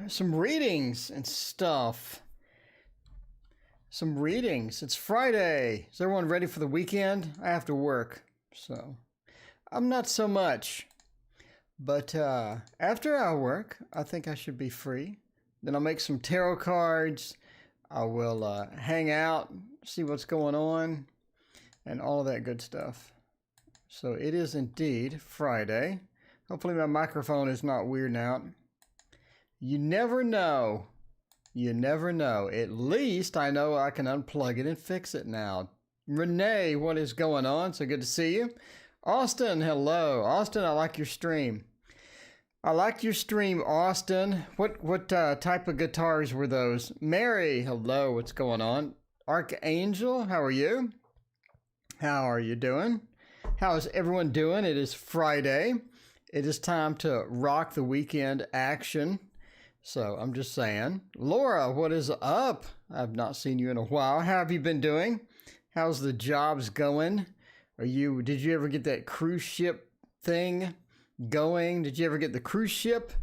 some readings and stuff. Some readings. It's Friday. Is everyone ready for the weekend? I have to work, so I'm not so much. But after I work, I think I should be free. Then I'll make some tarot cards. I will hang out, see what's going on, and all of that good stuff. So it is indeed Friday. Hopefully my microphone is not weirding out. You never know. You never know. At least I know I can unplug it and fix it now. Renee, what is going on? So good to see you. Austin, hello. Austin, I like your stream. I like your stream, Austin. What type of guitars were those? Mary, hello. What's going on? Archangel, how are you? How are you doing? How is everyone doing? It is Friday. It is time to rock the weekend action. So I'm just saying. Laura, what is up? I've not seen you in a while. How have you been doing? How's the jobs going? Did you ever get that cruise ship thing going? Did you ever get the cruise ship?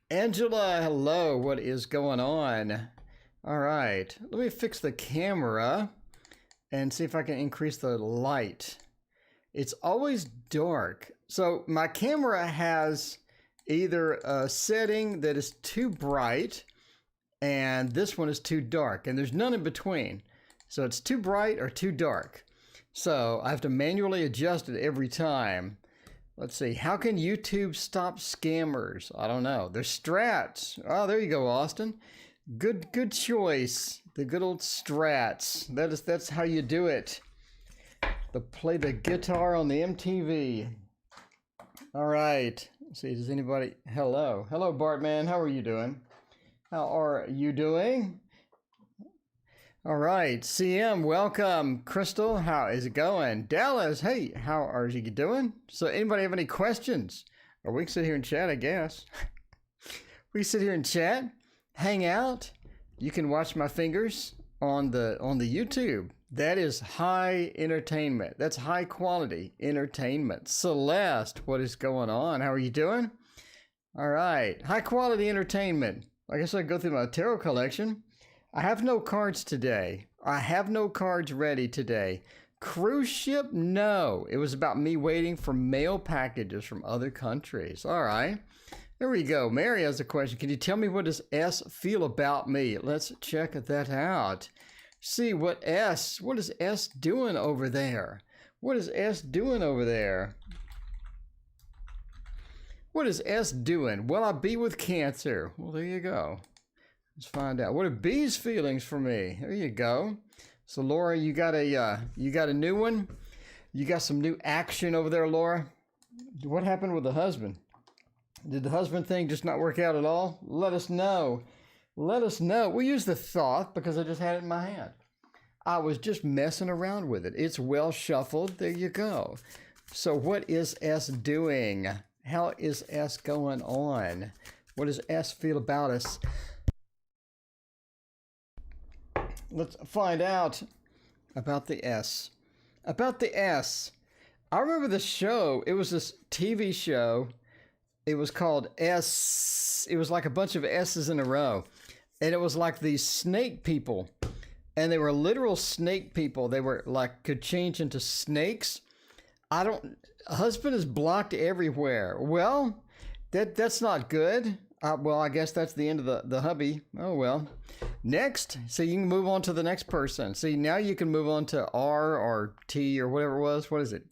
Angela, hello. What is going on? All right. Let me fix the camera and see if I can increase the light. It's always dark. So my camera has either a setting that is too bright and this one is too dark, and there's none in between. So it's too bright or too dark. So I have to manually adjust it every time. Let's see. How can YouTube stop scammers? I don't know. There's strats. Oh, there you go, Austin. Good choice. The good old strats. That's how you do it. Play the guitar on the MTV. All right. Let's see, does anybody? Hello, Bartman. How are you doing? How are you doing? All right, CM, welcome. Crystal, how is it going? Dallas, hey, how are you doing? So, anybody have any questions? Or we can sit here and chat, I guess. We can sit here and chat, hang out. You can watch my fingers on the YouTube. That is high entertainment. That's high quality entertainment. Celeste, what is going on? How are you doing? All right. High quality entertainment. I guess I go through my tarot collection. I have no cards today. I have no cards ready today. Cruise ship? No. It was about me waiting for mail packages from other countries. All right. There we go. Mary has a question. Can you tell me what does S feel about me? Let's check that out. See what is S doing over there? What is S doing over there? What is S doing? Will I be with Cancer? Well, there you go. Let's find out. What are B's feelings for me? There you go. So Laura, you got a new one? You got some new action over there, Laura? What happened with the husband? Did the husband thing just not work out at all? Let us know. Let us know. We'll use the thought because I just had it in my hand. I was just messing around with it. It's well shuffled. There you go. So what is S doing? How is S going on? What does S feel about us? Let's find out about the S. About the S. I remember the show. It was this TV show. It was called S. It was like a bunch of S's in a row. And it was like these snake people. And they were literal snake people. They were like, could change into snakes. Husband is blocked everywhere. Well, that's not good. Well, I guess that's the end of the hubby. Oh, well. Next. So you can move on to the next person. See, now you can move on to R or T or whatever it was. What is it?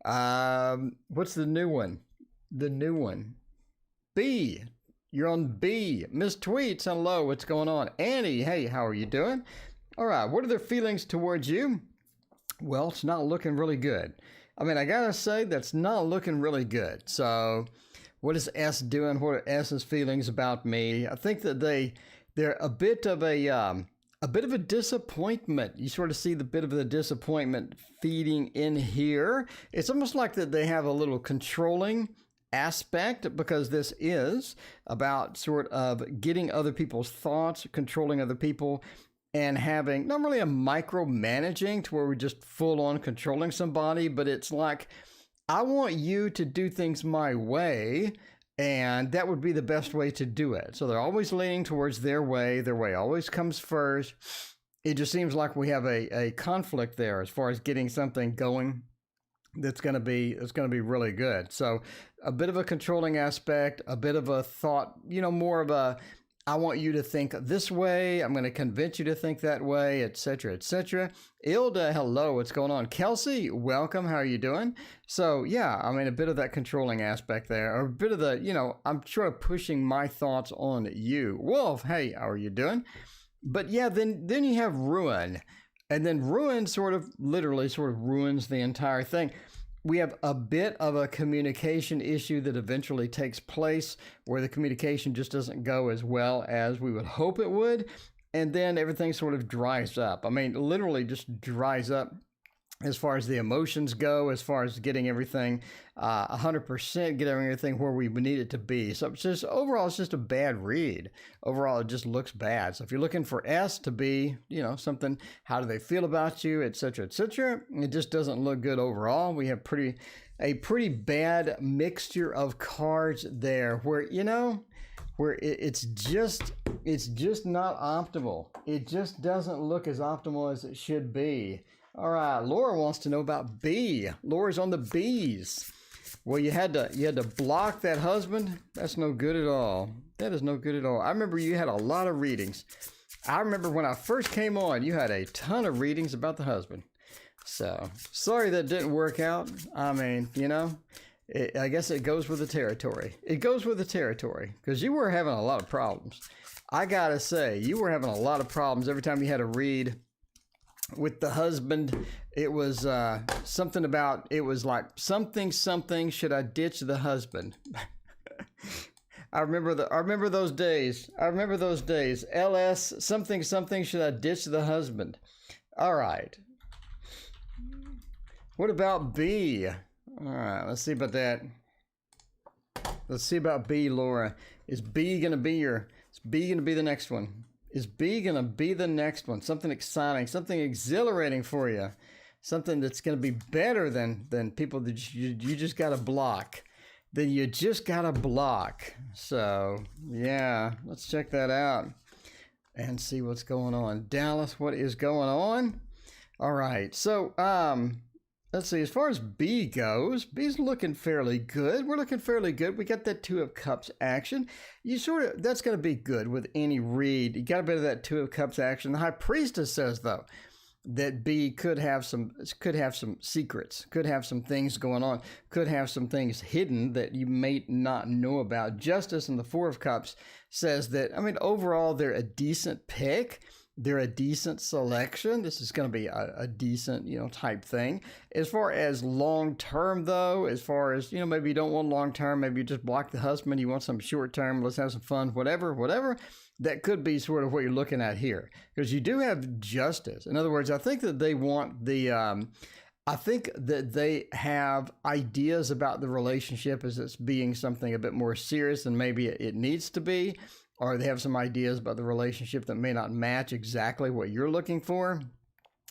What's the new one? The new one. B. You're on B. Miss Tweets, hello, what's going on? Annie, hey, how are you doing? All right, what are their feelings towards you? Well, it's not looking really good. I mean, I gotta say, that's not looking really good. So, what is S doing? What are S's feelings about me? I think that they're a bit of a disappointment. You sort of see the bit of the disappointment feeding in here. It's almost like that they have a little controlling aspect, because this is about sort of getting other people's thoughts, controlling other people, and having not really a micromanaging to where we're just full on controlling somebody, but it's like, I want you to do things my way, And that would be the best way to do it. So they're always leaning towards their way. Their way always comes first. It just seems like we have a conflict there as far as getting something going that's going to be really good. So a bit of a controlling aspect, a bit of a thought, more of a, I want you to think this way. I'm going to convince you to think that way, etc., etc. Ilda, hello, what's going on? Kelsey, welcome. How are you doing? So yeah, I mean, a bit of that controlling aspect there, or a bit of the, I'm sort of pushing my thoughts on you. Wolf, hey, how are you doing? But yeah, then you have ruin, and then ruin literally ruins the entire thing. We have a bit of a communication issue that eventually takes place where the communication just doesn't go as well as we would hope it would. And then everything sort of dries up. I mean, literally just dries up as far as the emotions go, as far as getting everything 100%, getting everything where we need it to be. So it's just, overall, it's just a bad read. Overall, it just looks bad. So if you're looking for S to be, something, how do they feel about you, et cetera, it just doesn't look good overall. We have a pretty bad mixture of cards there where, where it's just not optimal. It just doesn't look as optimal as it should be. All right, Laura wants to know about B. Laura's on the B's. Well, you had to block that husband. That's no good at all. That is no good at all. I remember you had a lot of readings. I remember when I first came on, you had a ton of readings about the husband. So, sorry that didn't work out. I mean, I guess it goes with the territory. It goes with the territory because you were having a lot of problems. I gotta say, you were having a lot of problems every time you had a read with the husband. It was something about, it was like something, should I ditch the husband? I remember those days. LS, something, should I ditch the husband? All right. What about B? All right, let's see about that. Let's see about B, Laura. Is B going to be the next one? Is B going to be the next one? Something exciting, something exhilarating for you. Something that's going to be better than people that you just got to block. That you just got to block. So, yeah, let's check that out and see what's going on. Dallas, what is going on? All right, so let's see. As far as B goes, B's looking fairly good. We're looking fairly good. We got that Two of Cups action. That's going to be good with any read. You got a bit of that Two of Cups action. The High Priestess says, though, that B could have some secrets, could have some things going on, could have some things hidden that you may not know about. Justice in the Four of Cups says that, I mean, overall, they're a decent pick. They're a decent selection. This is going to be a decent, type thing. As far as long-term, though, as far as, maybe you don't want long-term, maybe you just block the husband, you want some short-term, let's have some fun, whatever, that could be sort of what you're looking at here. Because you do have justice. In other words, I think that they want I think that they have ideas about the relationship as it's being something a bit more serious than maybe it needs to be. Or they have some ideas about the relationship that may not match exactly what you're looking for.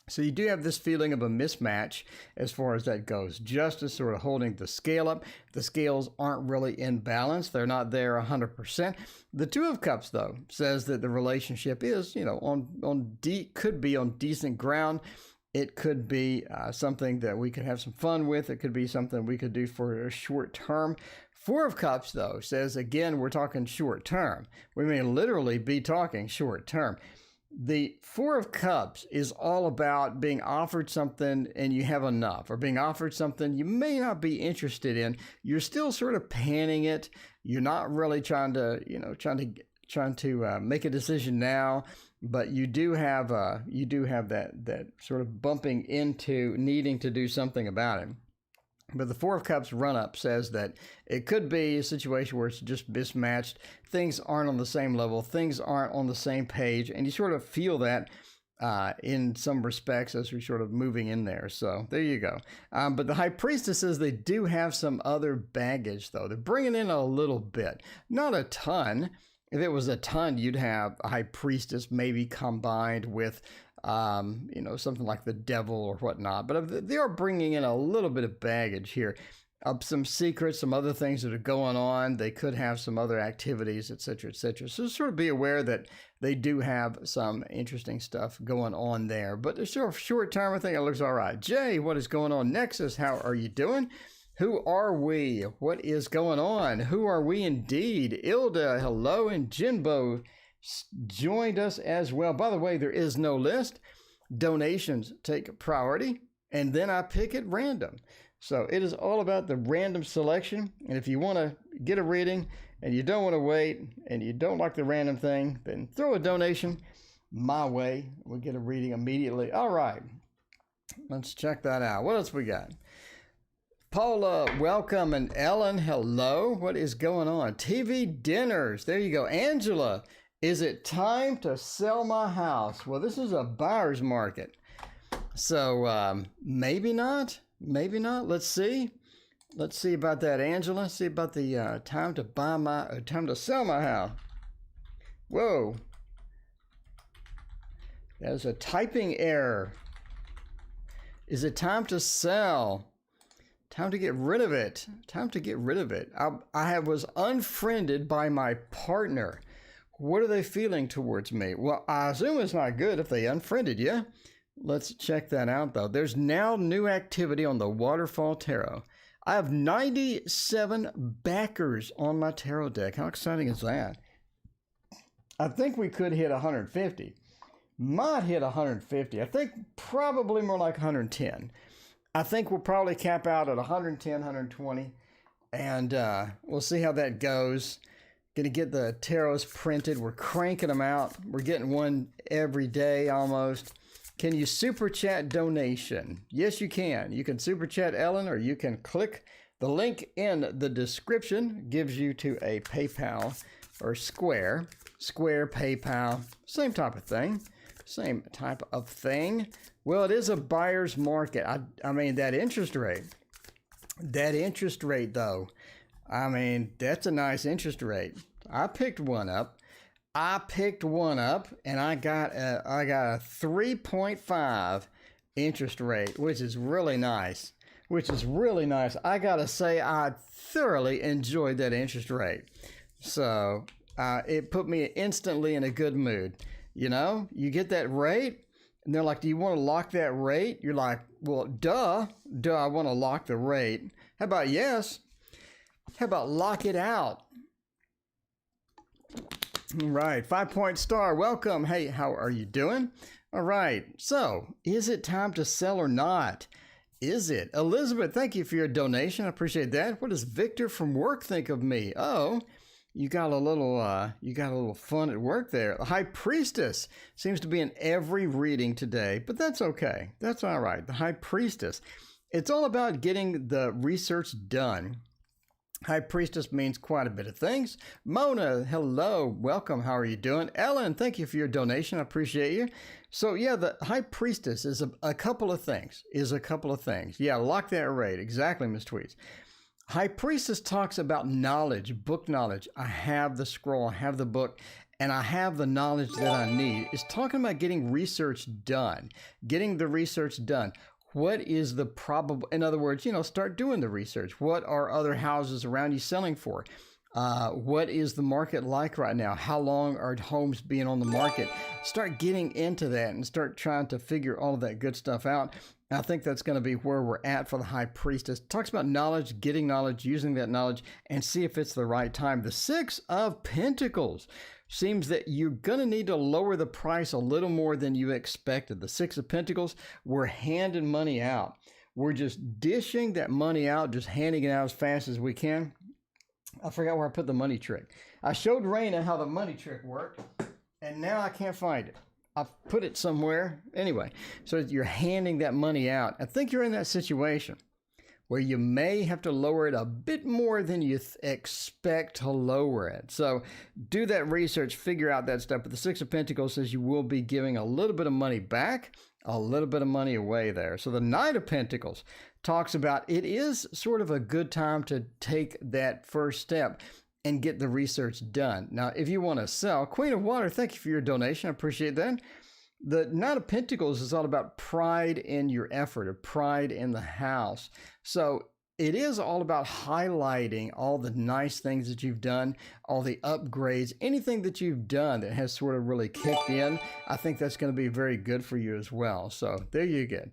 So you do have this feeling of a mismatch as far as that goes. Justice sort of holding the scale up. The scales aren't really in balance. They're not there 100%. The Two of Cups, though, says that the relationship is, could be on decent ground. It could be something that we could have some fun with. It could be something we could do for a short term. Four of Cups, though, says, again, we're talking short term. We may literally be talking short term. The Four of Cups is all about being offered something and you have enough, or being offered something you may not be interested in. You're still sort of panning it. You're not really trying to make a decision now, but you do have that sort of bumping into needing to do something about it. But the Four of Cups run-up says that it could be a situation where it's just mismatched. Things aren't on the same level. Things aren't on the same page. And you sort of feel that in some respects as you're sort of moving in there. So there you go. But the High Priestess says they do have some other baggage, though. They're bringing in a little bit. Not a ton. If it was a ton, you'd have a High Priestess maybe combined with something like the Devil or whatnot. But they are bringing in a little bit of baggage here. some secrets, some other things that are going on. They could have some other activities, etc., etc. So sort of be aware that they do have some interesting stuff going on there. But the short term, I think it looks all right. Jay, what is going on? Nexus, how are you doing? Who are we? What is going on? Who are we indeed? Ilda, hello, and Jinbo joined us as well. By the way, there is no list. Donations take priority, and then I pick at random. So it is all about the random selection. And if you want to get a reading and you don't want to wait and you don't like the random thing, then throw a donation my way. We'll get a reading immediately. All right. Let's check that out. What else we got? Paula, welcome. And Ellen, hello. What is going on? TV dinners. There you go. Angela, is it time to sell my house? Well, this is a buyer's market. So maybe not. Maybe not. Let's see. Let's see about that, Angela. See about the time to sell my house. Whoa. There's a typing error. Is it time to sell? Time to get rid of it. Time to get rid of it. I was unfriended by my partner. What are they feeling towards me? Well, I assume it's not good if they unfriended you. Let's check that out, though. There's now new activity on the Waterfall Tarot. I have 97 backers on my tarot deck. How exciting is that? I think we could hit 150. Might hit 150. I think probably more like 110. I think we'll probably cap out at 110, 120. And we'll see how that goes. Going to get the tarots printed. We're cranking them out. We're getting one every day almost. Can you super chat donation? Yes, you can. You can super chat Ellen, or you can click the link in the description. Gives you to a PayPal or Square PayPal. Same type of thing. Same type of thing. Well, it is a buyer's market. I mean, that interest rate, though, I mean, that's a nice interest rate. I picked one up. And I got a 3.5 interest rate, which is really nice. I gotta say, I thoroughly enjoyed that interest rate. So it put me instantly in a good mood. You know, you get that rate, and they're like, "Do you want to lock that rate?" You're like, "Well, duh, I want to lock the rate." How about yes? How about lock it out? All right, 5-point star, welcome. Hey, how are you doing? All right, so is it time to sell or not? Is it? Elizabeth, thank you for your donation. I appreciate that. What does Viktor from work think of me? Oh, you got a little fun at work there. The High Priestess seems to be in every reading today, but that's okay. That's all right. The High Priestess. It's all about getting the research done. High Priestess means quite a bit of things. Mona, hello, welcome. How are you doing? Ellen, thank you for your donation. I appreciate you. So yeah, the High Priestess is a couple of things. Yeah, lock that rate. Exactly, Ms. Tweets. High Priestess talks about knowledge, book knowledge. I have the scroll, I have the book, and I have the knowledge that I need. It's talking about getting research done, getting the research done. What is the probable, in other words, start doing the research. What are other houses around you selling for? What is the market like right now? How long are homes being on the market? Start getting into that and start trying to figure all of that good stuff out. I think that's going to be where we're at for the High Priestess. Talks about knowledge, getting knowledge, using that knowledge, and see if it's the right time. The Six of Pentacles seems that you're going to need to lower the price a little more than you expected. The Six of Pentacles, we're handing money out. We're just dishing that money out, just handing it out as fast as we can. I forgot where I put the money trick. I showed Raina how the money trick worked, and now I can't find it. I put it somewhere. Anyway, so you're handing that money out. I think you're in that situation where you may have to lower it a bit more than you expect to lower it. So do that research, figure out that stuff. But the Six of Pentacles says you will be giving a little bit of money back, a little bit of money away there. So the Knight of Pentacles talks about it is sort of a good time to take that first step and get the research done. Now, if you want to sell, Queen of Water, thank you for your donation. I appreciate that. The Knight of Pentacles is all about pride in your effort, or pride in the house. So it is all about highlighting all the nice things that you've done, all the upgrades, anything that you've done that has sort of really kicked in. I think that's going to be very good for you as well. So there you go.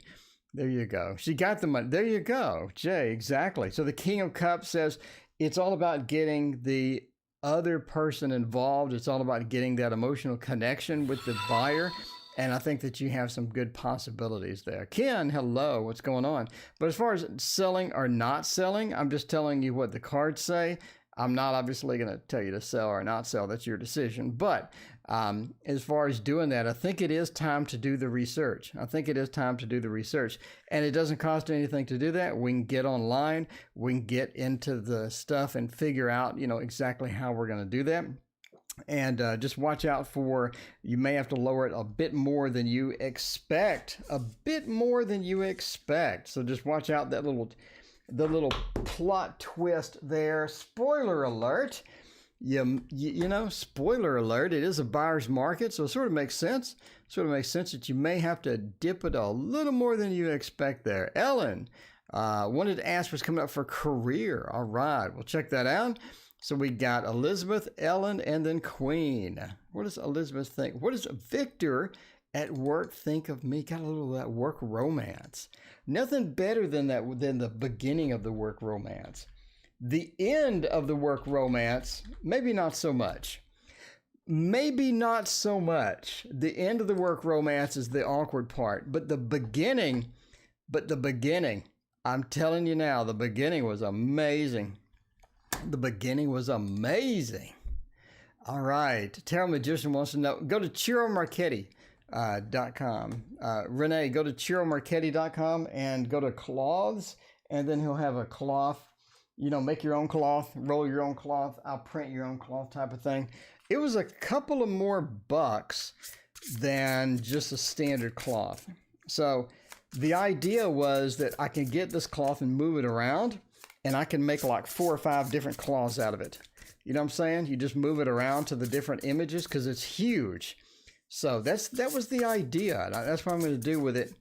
There you go. She got the money. There you go, Jay. Exactly. So the King of Cups says it's all about getting the other person involved. It's all about getting that emotional connection with the buyer. And I think that you have some good possibilities there. Ken, hello, what's going on? But as far as selling or not selling, I'm just telling you what the cards say. I'm not obviously going to tell you to sell or not sell. That's your decision. But as far as doing that, I think it is time to do the research. I think it is time to do the research. And it doesn't cost anything to do that. We can get online. We can get into the stuff and figure out, exactly how we're going to do that. And just watch out for, you may have to lower it a bit more than you expect, So just watch out the little plot twist there. Spoiler alert. Spoiler alert. It is a buyer's market, so it sort of makes sense. That you may have to dip it a little more than you expect there. Ellen wanted to ask what's coming up for career. All right, we'll check that out. So we got Elizabeth, Ellen, and then Queen. What does Elizabeth think? What does Viktor at work think of me? Got a little of that work romance. Nothing better than the beginning of the work romance. The end of the work romance, maybe not so much. The end of the work romance is the awkward part. But the beginning, I'm telling you now, the beginning was amazing. All right. Tarot Magician wants to know. Go to ChiroMarchetti.com. Renee, go to ChiroMarchetti.com and go to cloths. And then he'll have a cloth. Make your own cloth, roll your own cloth. I'll print your own cloth type of thing. It was a couple of more bucks than just a standard cloth. So the idea was that I can get this cloth and move it around. And I can make like 4 or 5 different cloths out of it. You know what I'm saying? You just move it around to the different images because it's huge. So that was the idea. That's what I'm going to do with it.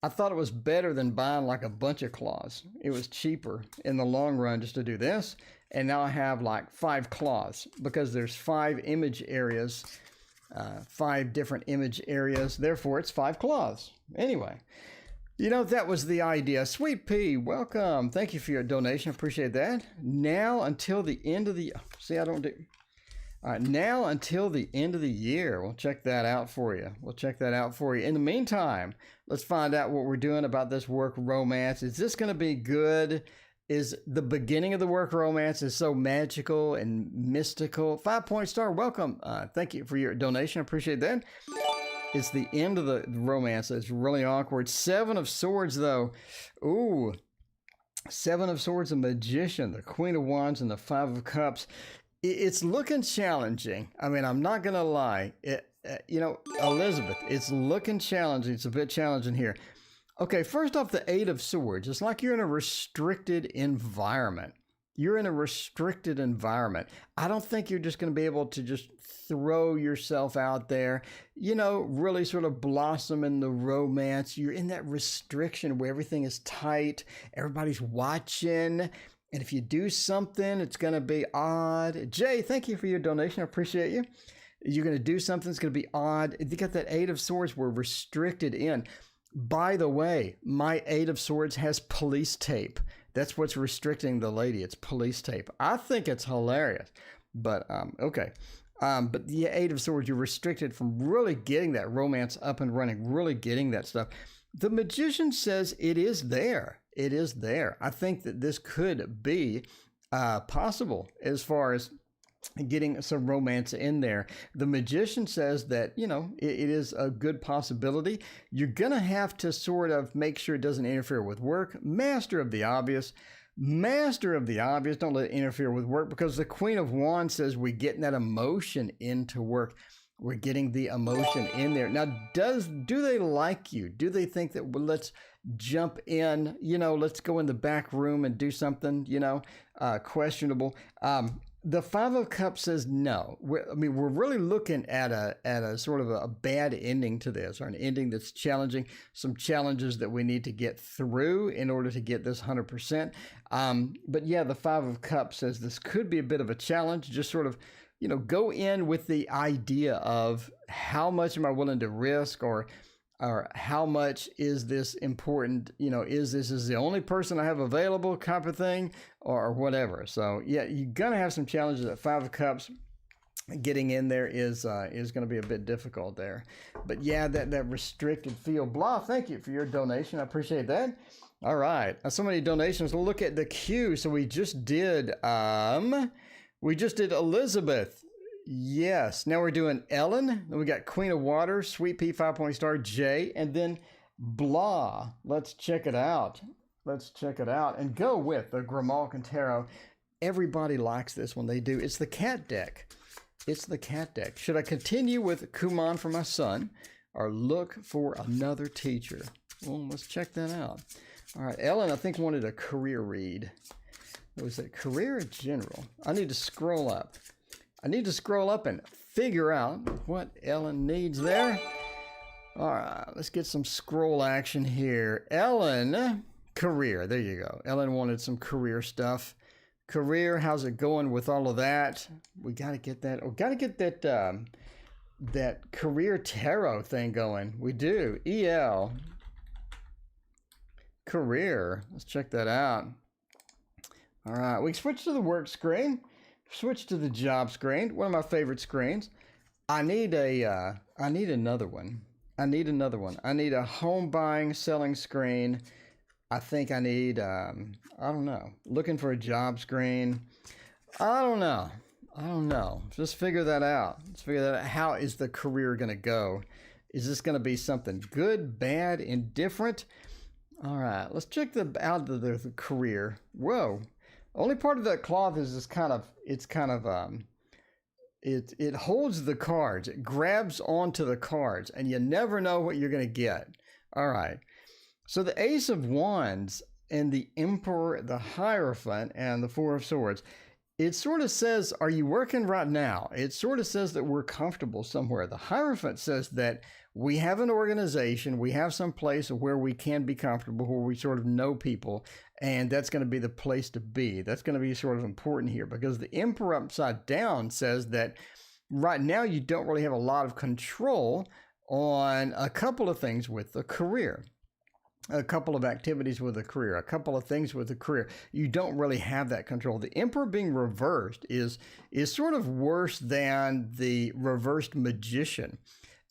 I thought it was better than buying like a bunch of cloths. It was cheaper in the long run just to do this. And now I have like 5 cloths because there's 5 image areas, 5 different image areas. Therefore, it's 5 cloths. Anyway. That was the idea. Sweet Pea, welcome. Thank you for your donation. Appreciate that. Now until the end of the... See, I don't do... All right, now until the end of the year. We'll check that out for you. In the meantime, let's find out what we're doing about this work romance. Is this going to be good? Is the beginning of the work romance is so magical and mystical? 5-point star, welcome. Thank you for your donation. Appreciate that. It's the end of the romance. It's really awkward. 7 of Swords, though. Ooh. 7 of Swords, a Magician, the Queen of Wands, and the 5 of Cups. It's looking challenging. I mean, I'm not going to lie. Elizabeth, it's looking challenging. It's a bit challenging here. Okay, first off, the 8 of Swords. It's like you're in a restricted environment. I don't think you're just going to be able to just throw yourself out there, really sort of blossom in the romance. You're in that restriction where everything is tight. Everybody's watching. And if you do something, it's going to be odd. Jay, thank you for your donation. I appreciate you. You're going to do something that's going to be odd. You got that 8 of Swords. We're restricted in. By the way, my 8 of Swords has police tape. That's what's restricting the lady. It's police tape. I think it's hilarious. But, okay. But the 8 of Swords, you're restricted from really getting that romance up and running, really getting that stuff. The Magician says it is there. I think that this could be possible as far as getting some romance in there. The Magician says that, it is a good possibility. You're going to have to sort of make sure it doesn't interfere with work. Master of the obvious. Don't let it interfere with work, because the Queen of Wands says we're getting that emotion into work. We're getting the emotion in there. Now, do they like you? Do they think that, well, let's jump in, let's go in the back room and do something, questionable. The Five of Cups says no. We're really looking at a sort of a bad ending to this, or an ending that's challenging, some challenges that we need to get through in order to get this 100%. But yeah, the Five of Cups says this could be a bit of a challenge. Just sort of, go in with the idea of how much am I willing to risk, or how much is this important? Is this the only person I have available type of thing, or whatever. So yeah, you're gonna have some challenges at Five of Cups. Getting in there is going to be a bit difficult there. But yeah, that restricted feel. Blah, thank you for your donation. I appreciate that. All right, so many donations. We'll look at the queue. So we just did Elizabeth. Yes. Now we're doing Ellen. Then we got Queen of Water, Sweet Pea, 5-point star, Jay, and then Blah. Let's check it out. And go with the Grimalkin and Tarot. Everybody likes this when they do. It's the cat deck. Should I continue with Kuman for my son, or look for another teacher? Well, let's check that out. All right. Ellen, I think, wanted a career read. Was it career or general? I need to scroll up. And figure out what Ellen needs there. All right, let's get some scroll action here. Ellen, career. There you go. Ellen wanted some career stuff. Career, how's it going with all of that? We got to get that. We got to get that career tarot thing going. We do. EL. Career. Let's check that out. All right, we switch to the work screen. Switch to the job screen, one of my favorite screens. I need another one. I need a home buying, selling screen. I think I need, I don't know, looking for a job screen. I don't know. Just figure that out. How is the career going to go? Is this going to be something good, bad, indifferent? All right, let's check out the career. Whoa. Only part of that cloth is it holds the cards. It grabs onto the cards, and you never know what you're going to get. All right. So the Ace of Wands and the Emperor, the Hierophant, and the Four of Swords, it sort of says, are you working right now? It sort of says that we're comfortable somewhere. The Hierophant says that we have an organization, we have some place where we can be comfortable, where we sort of know people, and that's going to be the place to be. That's going to be sort of important here, because the Emperor upside down says that right now you don't really have a lot of control on a couple of things with the career. A couple of activities with a career, a couple of things with a career. You don't really have that control. The Emperor being reversed is sort of worse than the reversed Magician.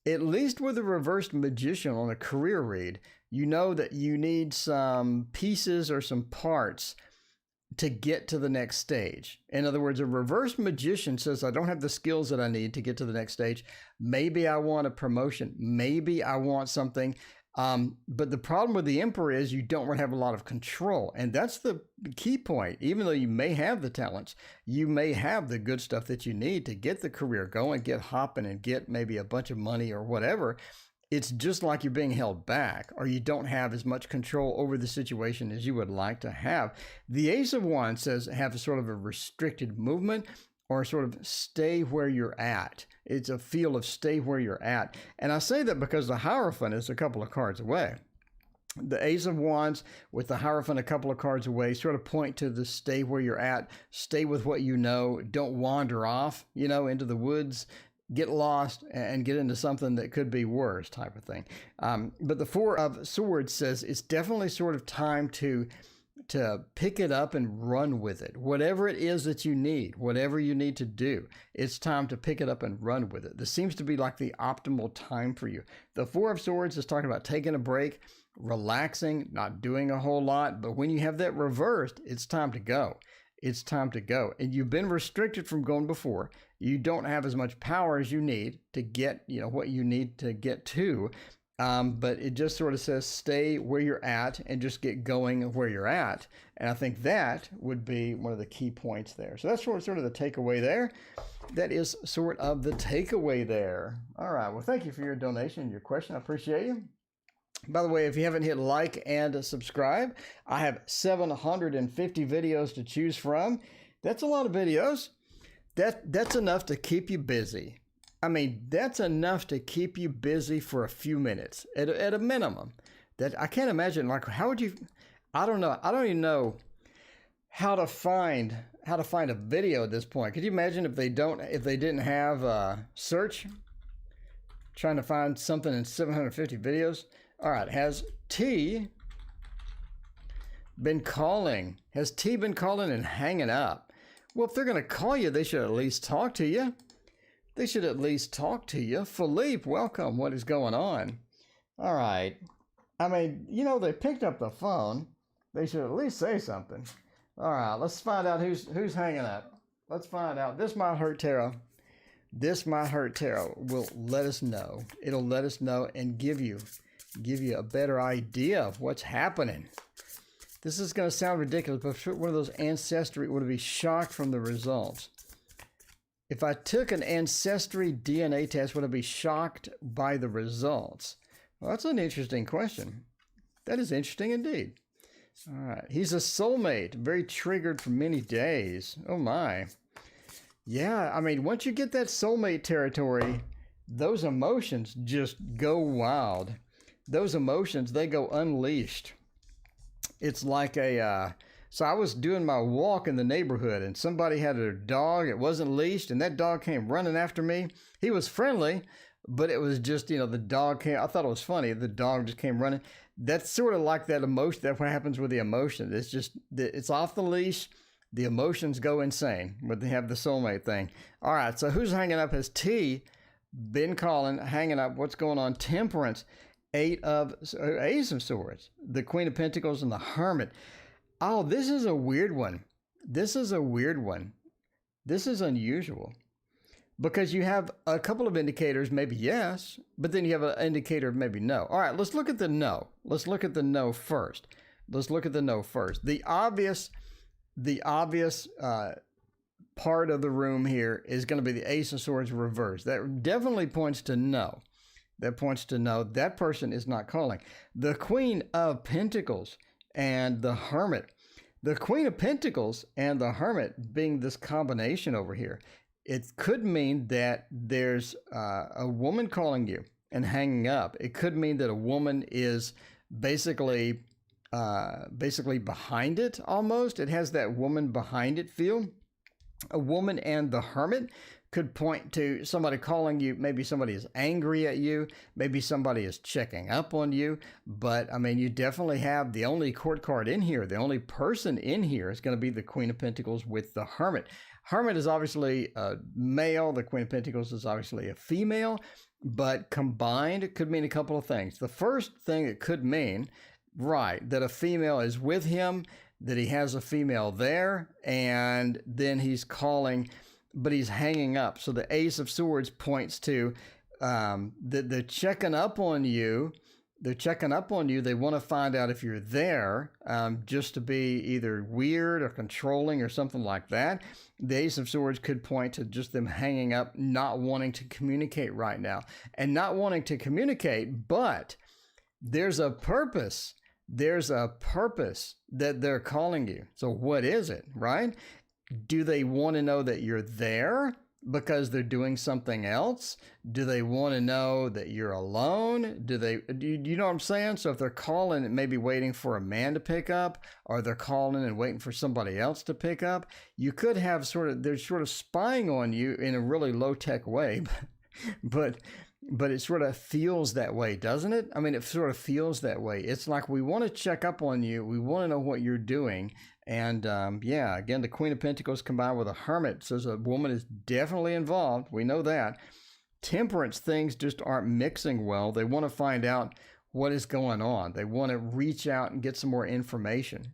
At least with the reversed Magician on a career read, you know that you need some pieces or some parts to get to the next stage. In other words, a reversed Magician says, I don't have the skills that I need to get to the next stage. Maybe I want a promotion. Maybe I want something. But the problem with the Emperor is you don't really have a lot of control. And that's the key point. Even though you may have the talents, you may have the good stuff that you need to get the career going, get hopping, and get maybe a bunch of money or whatever. It's just like you're being held back, or you don't have as much control over the situation as you would like to have. The Ace of Wands says have a sort of a restricted movement, or sort of stay where you're at. It's a feel of stay where you're at. And I say that because the Hierophant is a couple of cards away. The Ace of Wands with the Hierophant a couple of cards away sort of point to the stay where you're at, stay with what you know, don't wander off, into the woods, get lost and get into something that could be worse type of thing. But the Four of Swords says it's definitely sort of time to pick it up and run with it. Whatever it is that you need, whatever you need to do, it's time to pick it up and run with it. This seems to be like the optimal time for you. The Four of Swords is talking about taking a break, relaxing, not doing a whole lot. But when you have that reversed, it's time to go. It's time to go. And you've been restricted from going before. You don't have as much power as you need to get, what you need to get to. But it just sort of says stay where you're at and just get going where you're at. And I think that would be one of the key points there. So that's sort of the takeaway there. That is sort of the takeaway there. All right. Well, thank you for your donation and your question. I appreciate you. By the way, if you haven't hit like and subscribe, I have 750 videos to choose from. That's a lot of videos. That's enough to keep you busy. I mean, that's enough to keep you busy for a few minutes at a minimum. That I can't imagine. Like, how would you? I don't know. I don't even know how to find a video at this point. Could you imagine if they didn't have search, trying to find something in 750 videos? All right, has T been calling? Has T been calling and hanging up? Well, if they're going to call you, they should at least talk to you. They should at least talk to you. Philippe, welcome. What is going on? All right. I mean, you know, they picked up the phone. They should at least say something. All right, let's find out who's hanging up. Let's find out. This might hurt tarot. This might hurt tarot. Will let us know. It'll let us know and give you a better idea of what's happening. This is going to sound ridiculous, but one of those ancestry would be shocked from the results. If I took an ancestry DNA test, would I be shocked by the results? Well, that's an interesting question. That is interesting indeed. All right. He's a soulmate, very triggered for many days. Oh my. Yeah, I mean, once you get that soulmate territory, those emotions just go wild. Those emotions, they go unleashed. It's like so I was doing my walk in the neighborhood and somebody had a dog. It wasn't leashed and that dog came running after me. He was friendly, but it was just, you know, the dog came. I thought it was funny. The dog just came running. That's sort of like that emotion. That's what happens with the emotion. It's just, it's off the leash. The emotions go insane when they have the soulmate thing. All right. So who's hanging up? Has T been calling, hanging up? What's going on? Temperance. Ace of Swords, the Queen of Pentacles, and the Hermit. Oh, this is a weird one. This is a weird one. This is unusual because you have a couple of indicators, maybe yes, but then you have an indicator of maybe no. All right, let's look at the no. Let's look at the no first. Let's look at the no first. The obvious part of the room here is going to be the Ace of Swords reversed. That definitely points to no. That points to no, that person is not calling. The Queen of Pentacles and the Hermit. The Queen of Pentacles and the Hermit being this combination over here, it could mean that there's a woman calling you and hanging up. It could mean that a woman is basically behind it almost. It has that woman behind it feel. A woman and the Hermit could point to somebody calling you. Maybe somebody is angry at you. Maybe somebody is checking up on you. But, I mean, you definitely have the only court card in here. The only person in here is going to be the Queen of Pentacles with the Hermit. Hermit is obviously a male. The Queen of Pentacles is obviously a female. But combined, it could mean a couple of things. The first thing it could mean, right, that a female is with him, that he has a female there, and then he's calling, but he's hanging up. So the Ace of Swords points to they're checking up on you. They're checking up on you. They want to find out if you're there, just to be either weird or controlling or something like that. The Ace of Swords could point to just them hanging up, not wanting to communicate right now. And not wanting to communicate, but there's a purpose. There's a purpose that they're calling you. So what is it, right? Do they want to know that you're there because they're doing something else? Do they want to know that you're alone? Do you know what I'm saying? So if they're calling and maybe waiting for a man to pick up, or they're calling and waiting for somebody else to pick up, you could have they're sort of spying on you in a really low-tech way, but it sort of feels that way, doesn't it? I mean, it sort of feels that way. It's like we want to check up on you. We want to know what you're doing. And yeah, again, the Queen of Pentacles combined with a Hermit says a woman is definitely involved. We know that. Temperance, things just aren't mixing well. They want to find out what is going on. They want to reach out and get some more information.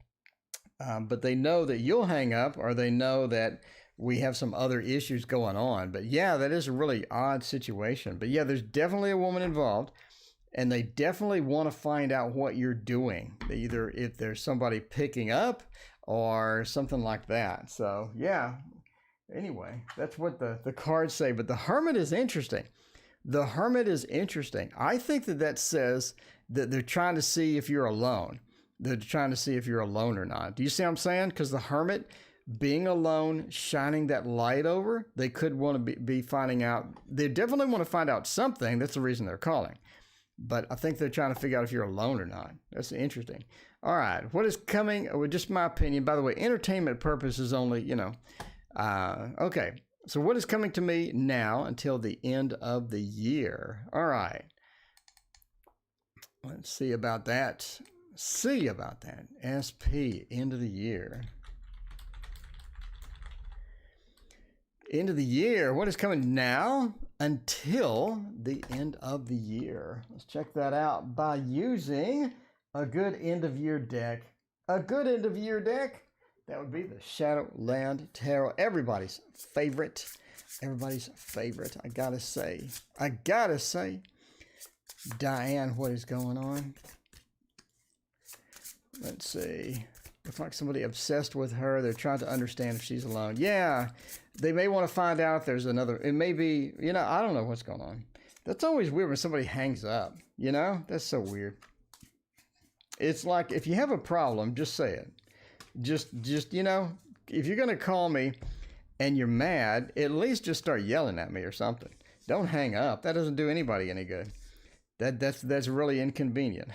But they know that you'll hang up, or they know that we have some other issues going on. But yeah, that is a really odd situation. But yeah, there's definitely a woman involved, and they definitely want to find out what you're doing. Either if there's somebody picking up or something like that. So yeah, anyway, that's what the cards say. But the Hermit is interesting. The Hermit is interesting. I think that says that they're trying to see if you're alone. They're trying to see if you're alone or not. Do you see what I'm saying? Because the Hermit being alone, shining that light over. They could want to be finding out. They definitely want to find out something. That's the reason they're calling. But I think they're trying to figure out if you're alone or not. That's interesting. All right. What is coming? Well, just my opinion. By the way, entertainment purposes only, Okay. So what is coming to me now until the end of the year? All right. Let's see about that. SP, end of the year. End of the year. What is coming now until the end of the year? Let's check that out by using a good end of year deck. A good end of year deck. That would be the Shadowland Tarot. Everybody's favorite. Everybody's favorite. I gotta say. Diane, what is going on? Let's see. Looks like somebody obsessed with her. They're trying to understand if she's alone. Yeah, they may want to find out if there's another. It may be, I don't know what's going on. That's always weird when somebody hangs up. That's so weird. It's like if you have a problem, just say it. Just if you're going to call me and you're mad, at least just start yelling at me or something. Don't hang up. That doesn't do anybody any good. That's really inconvenient.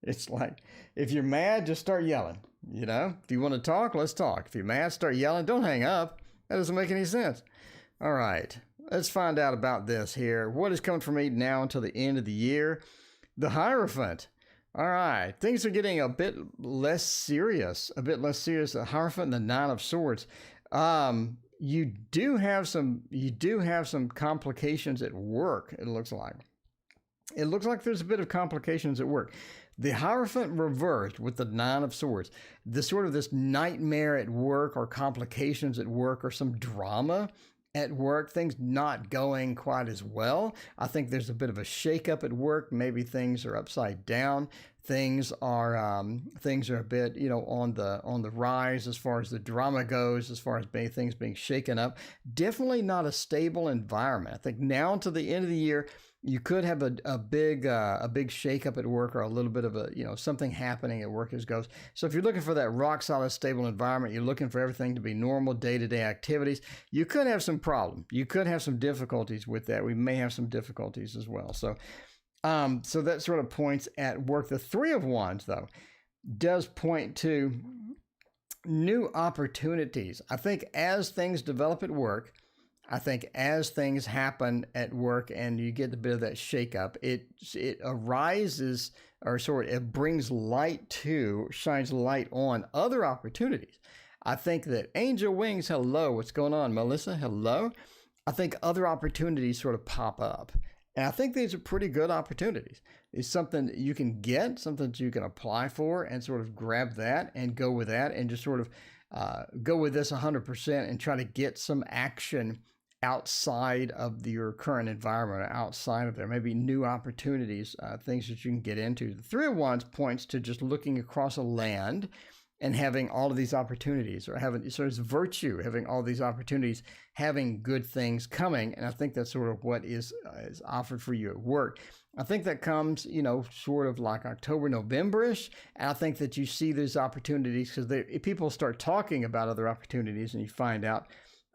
It's like, if you're mad, just start yelling. If you want to talk, let's talk. If you're mad, start yelling. Don't hang up. That doesn't make any sense. All right. Let's find out about this here. What is coming for me now until the end of the year? The Hierophant. All right. Things are getting a bit less serious. The Hierophant and the Nine of Swords. You do have some complications at work, it looks like. It looks like there's a bit of complications at work. The Hierophant reversed with the Nine of Swords. This nightmare at work or complications at work or some drama at work, things not going quite as well. I think there's a bit of a shakeup at work. Maybe things are upside down. Things are a bit, on the rise as far as the drama goes, as far as things being shaken up. Definitely not a stable environment. I think now to the end of the year, you could have a big shakeup at work or a little bit of something happening at work as goes. So if you're looking for that rock solid, stable environment, you're looking for everything to be normal day-to-day activities, you could have some problem. You could have some difficulties with that. We may have some difficulties as well. So that sort of points at work. The Three of Wands, though, does point to new opportunities. I think as things develop at work, as things happen at work and you get a bit of that shakeup, it arises, it brings shines light on other opportunities. I think that Angel Wings, hello, what's going on? Melissa, hello. I think other opportunities sort of pop up. And I think these are pretty good opportunities. It's something that you can get, something that you can apply for and sort of grab that and go with that and just sort of go with this 100% and try to get some action outside of your current environment, or outside of there, maybe new opportunities, things that you can get into. The Three of Wands points to just looking across a land and having all of these opportunities, or having it's virtue, having all these opportunities, having good things coming. And I think that's sort of what is offered for you at work. I think that comes, sort of like October, November-ish. And I think that you see these opportunities because people start talking about other opportunities and you find out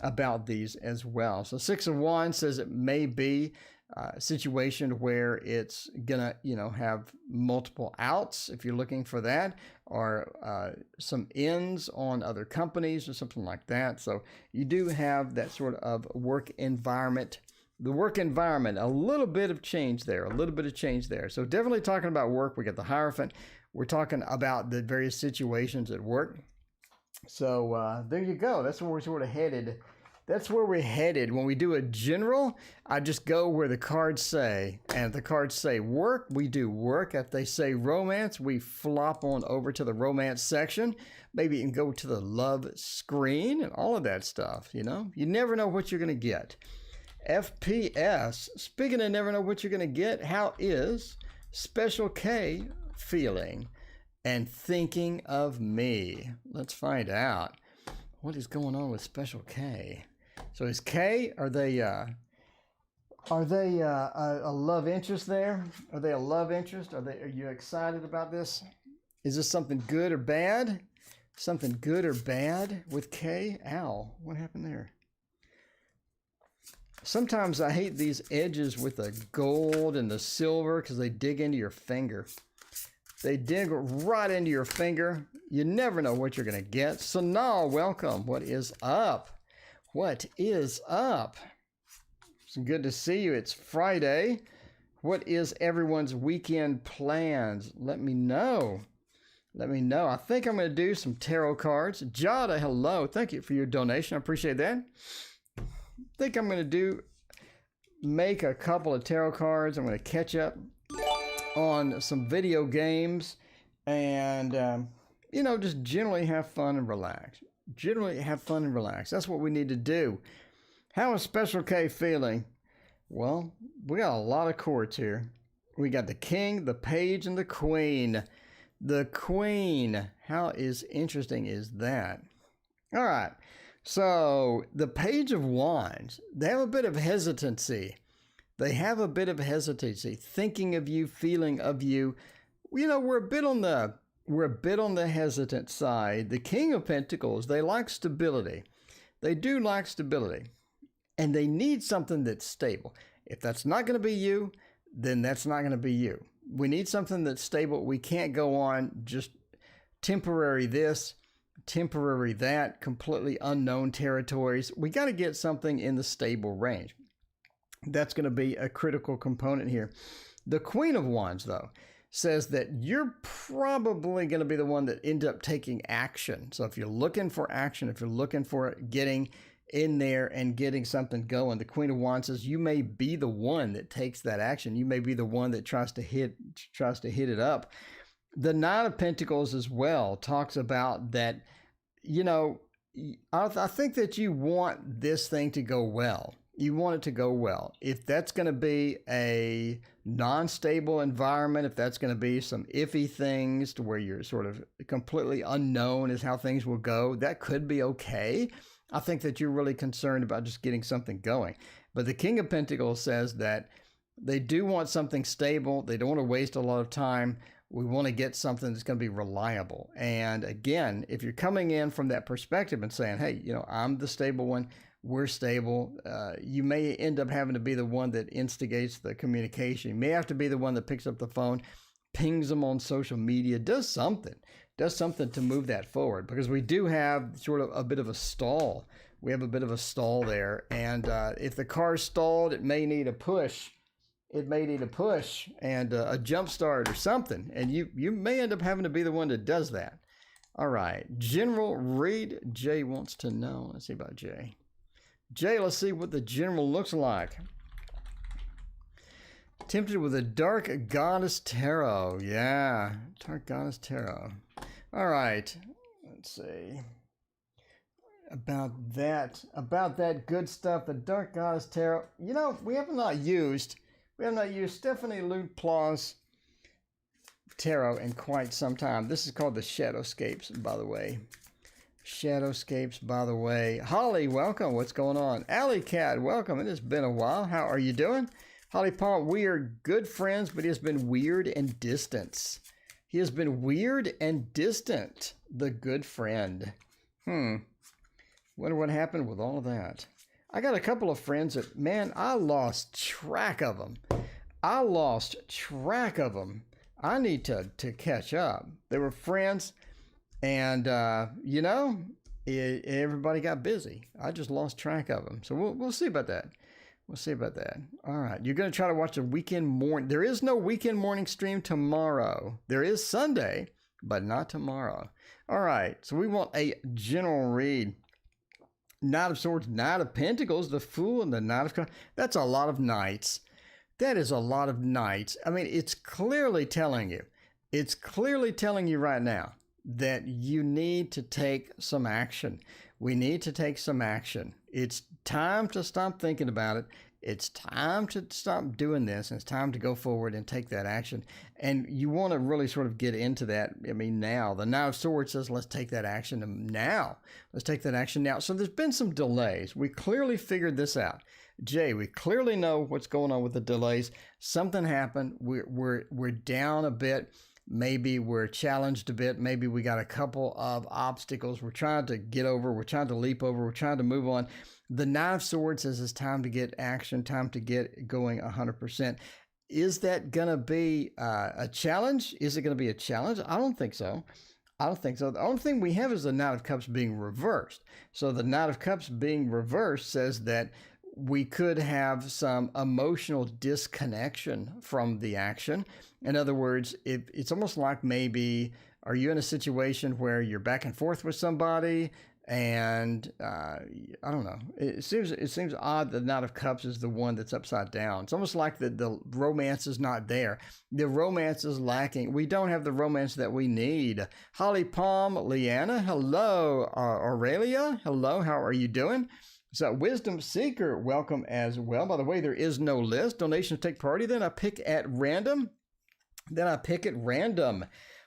about these as well. So Six of Wands says it may be a situation where it's gonna, have multiple outs if you're looking for that, or some ins on other companies or something like that. So you do have that sort of work environment. The work environment, a little bit of change there. So definitely talking about work. We got the Hierophant. We're talking about the various situations at work. So there you go. That's where we're sort of headed. That's where we're headed. When we do a general, I just go where the cards say. And if the cards say work, we do work. If they say romance, we flop on over to the romance section. Maybe you can go to the love screen and all of that stuff, You never know what you're going to get. FPS, speaking of never know what you're going to get, how is Special K feeling and thinking of me? Let's find out. What is going on with Special K? So is K, are they a love interest there? Are they a love interest? Are you excited about this? Is this something good or bad? Something good or bad with K? Ow, what happened there? Sometimes I hate these edges with the gold and the silver because they dig into your finger. They dig right into your finger. You never know what you're going to get. Sanal, welcome. What is up? What is up? It's good to see you. It's Friday. What is everyone's weekend plans? Let me know. Let me know. I think I'm going to do some tarot cards. Jada, hello. Thank you for your donation. I appreciate that. I think I'm going to make a couple of tarot cards. I'm going to catch up on some video games and, just generally have fun and relax. Generally have fun and relax. That's what we need to do. How is Special K feeling? Well, we got a lot of courts here. We got the king, the page, and the queen. The queen. How interesting is that? All right. So the page of wands, they have a bit of hesitancy. They have a bit of hesitancy, thinking of you, feeling of you. We're a bit on the hesitant side. The King of Pentacles, they like stability. They do like stability. And they need something that's stable. If that's not going to be you, then that's not going to be you. We need something that's stable. We can't go on just temporary this, temporary that, completely unknown territories. We got to get something in the stable range. That's going to be a critical component here. The Queen of Wands, though, says that you're probably going to be the one that ends up taking action. So if you're looking for action, if you're looking for getting in there and getting something going, the Queen of Wands says you may be the one that takes that action. You may be the one that tries to hit it up. The Knight of Pentacles as well talks about that, I think that you want this thing to go well. You want it to go well. If that's going to be a non-stable environment, if that's going to be some iffy things to where you're sort of completely unknown as how things will go, that could be okay. I think that you're really concerned about just getting something going. But the King of Pentacles says that they do want something stable. They don't want to waste a lot of time. We want to get something that's going to be reliable. And again, if you're coming in from that perspective and saying, hey, I'm the stable one, we're stable, you may end up having to be the one that instigates the communication. You may have to be the one that picks up the phone, pings them on social media, does something to move that forward, because we do have sort of a bit of a stall. We have a bit of a stall there. And if the car's stalled, it may need a push. It may need a push and a jump start or something. And you may end up having to be the one that does that. All right. General read. Jay wants to know. Let's see about Jay. Jay, let's see what the general looks like. Tempted with a Dark Goddess Tarot. Yeah. Dark Goddess Tarot. All right. Let's see. About that good stuff, the Dark Goddess Tarot. We have not used Stephanie Luplaw's tarot in quite some time. This is called the Shadowscapes, by the way. Shadowscapes, by the way. Holly, welcome. What's going on? Alley Cat, welcome. It has been a while. How are you doing? Holly Paul, we are good friends, but he has been weird and distant. He has been weird and distant, the good friend. Wonder what happened with all of that. I got a couple of friends that, man, I lost track of them. I need to catch up. They were friends, and, everybody got busy. I just lost track of them. So we'll see about that. All right. You're going to try to watch a weekend morning. There is no weekend morning stream tomorrow. There is Sunday, but not tomorrow. All right. So we want a general read. Knight of Swords, Knight of Pentacles, the Fool, and the Knight of Cups. That's a lot of knights. That is a lot of knights. I mean, it's clearly telling you right now that you need to take some action. We need to take some action. It's time to stop thinking about it. It's time to stop doing this. And it's time to go forward and take that action. And you want to really sort of get into that. I mean, now. The Knight of Swords says, let's take that action now. Let's take that action now. So there's been some delays. We clearly figured this out. Jay, we clearly know what's going on with the delays. Something happened. We're down a bit. Maybe we're challenged a bit. Maybe we got a couple of obstacles we're trying to get over. We're trying to leap over. We're trying to move on. The Nine of Swords says it's time to get action, time to get going 100%. Is that going to be a challenge? Is it going to be a challenge? I don't think so. I don't think so. The only thing we have is the Knight of Cups being reversed. So the Knight of Cups being reversed says that we could have some emotional disconnection from the action. In other words, it's almost like maybe, are you in a situation where you're back and forth with somebody and I don't know. It seems odd that the Knight of Cups is the one that's upside down. It's almost like the romance is not there. The romance is lacking. We don't have the romance that we need. Holly Palm, Leanna, hello. Aurelia, hello. How are you doing? So Wisdom Seeker, welcome as well. By the way, there is no list. Donations take priority. Then I pick at random.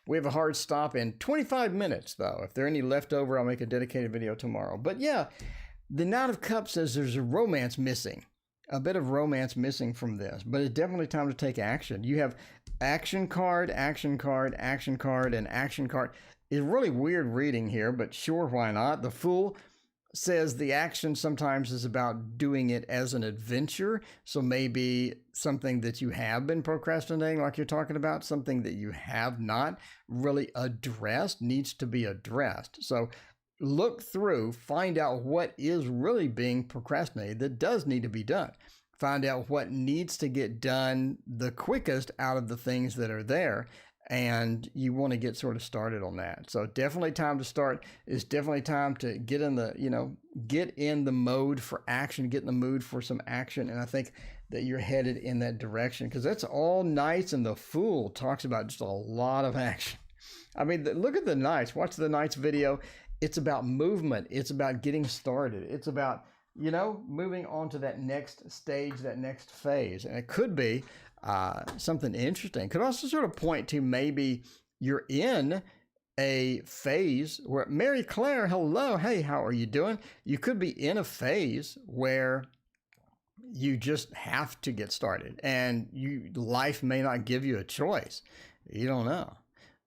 We have a hard stop in 25 minutes, though. If there are any left over, I'll make a dedicated video tomorrow. But yeah, the Knight of Cups says there's a romance missing, a bit of romance missing from this. But it's definitely time to take action. You have action card, action card, action card, and action card. It's really weird reading here, but sure, why not? The Fool says the action sometimes is about doing it as an adventure. So maybe something that you have been procrastinating, like you're talking about, something that you have not really addressed needs to be addressed. So look through, find out what is really being procrastinated that does need to be done. Find out what needs to get done the quickest out of the things that are there. And you want to get sort of started on that. So definitely time to start. It's definitely time to get in the mode for action, get in the mood for some action. And I think that you're headed in that direction because that's all Knights, and the Fool talks about just a lot of action. I mean, look at the Knights. Watch the Knights video. It's about movement. It's about getting started. It's about, moving on to that next stage, that next phase. And it could be something interesting. Could also sort of point to maybe you're in a phase where, Mary Claire, hello, hey, how are you doing? You could be in a phase where you just have to get started and life may not give you a choice. You don't know.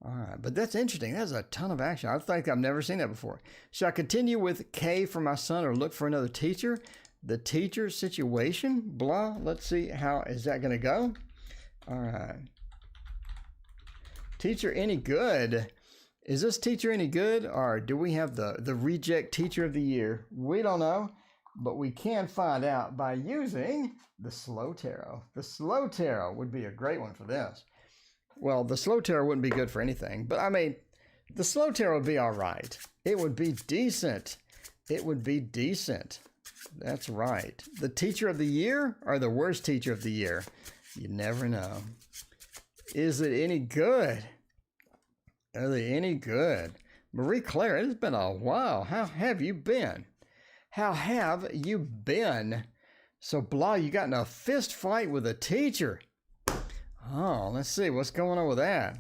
All right, but that's interesting. That's a ton of action. I think I've never seen that before. Shall I continue with K for my son or look for another teacher? The teacher situation, blah. Let's see, how is that going to go? All right. Teacher any good? Is this teacher any good? Or do we have the reject teacher of the year? We don't know, but we can find out by using the slow tarot. The slow tarot would be a great one for this. Well, the slow tarot wouldn't be good for anything, but I mean, the slow tarot would be all right. It would be decent. It would be decent. That's right. The teacher of the year or the worst teacher of the year? You never know. Is it any good? Are they any good? Marie Claire, it's been a while. How have you been? How have you been? So, blah, you got in a fist fight with a teacher. Oh, let's see. What's going on with that?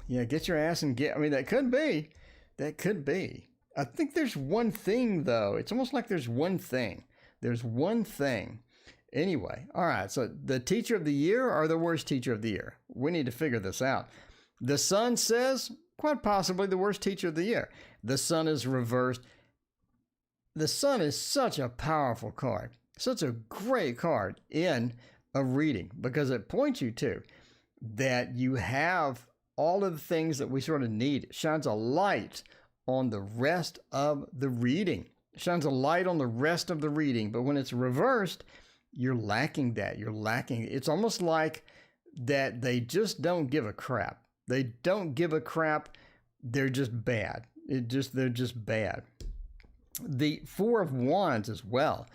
Yeah, get your ass and get... I mean, that could be. That could be. I think there's one thing, though. It's almost like there's one thing. There's one thing. Anyway, all right. So the teacher of the year or the worst teacher of the year? We need to figure this out. The Sun says, quite possibly the worst teacher of the year. The Sun is reversed. The Sun is such a powerful card. Such a great card in a reading because it points you to that you have all of the things that we sort of need. It shines a light on the rest of the reading. It shines a light on the rest of the reading. But when it's reversed, you're lacking that. You're lacking. It's almost like that they just don't give a crap. They don't give a crap. They're just bad. They're just bad. The Four of Wands as well.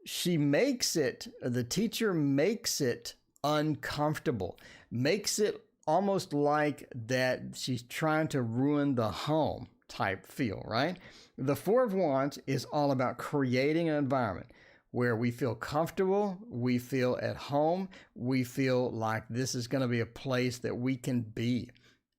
The teacher makes it uncomfortable, makes it almost like that she's trying to ruin the home type feel, right? The Four of Wands is all about creating an environment where we feel comfortable, we feel at home, we feel like this is going to be a place that we can be.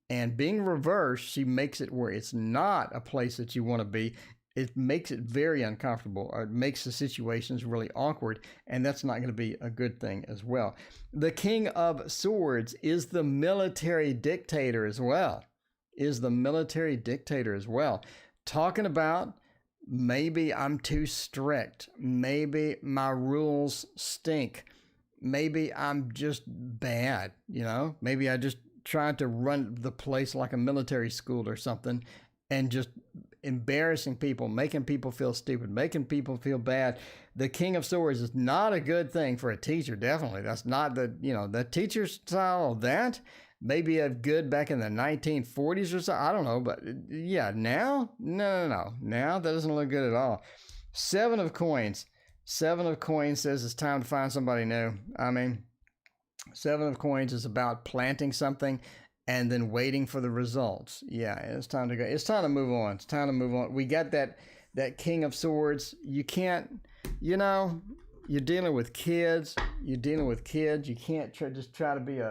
And being reversed, she makes it where it's not a place that you want to be. it makes it very uncomfortable, or it makes the situations really awkward, and that's not going to be a good thing as well. The King of Swords is the military dictator as well. Talking about maybe I'm too strict. Maybe my rules stink. Maybe I'm just bad, Maybe I just tried to run the place like a military school or something, and just embarrassing people, making people feel stupid, making people feel bad. The King of Swords is not a good thing for a teacher, definitely. That's not the teacher style of that. Maybe a good back in the 1940s or so. I don't know, but yeah, now? No. Now that doesn't look good at all. 7 of Coins. 7 of Coins says it's time to find somebody new. I mean, 7 of Coins is about planting something and then waiting for the results. Yeah, it's time to go. It's time to move on. We got that King of Swords. You can't, you're dealing with kids. You can't just try to be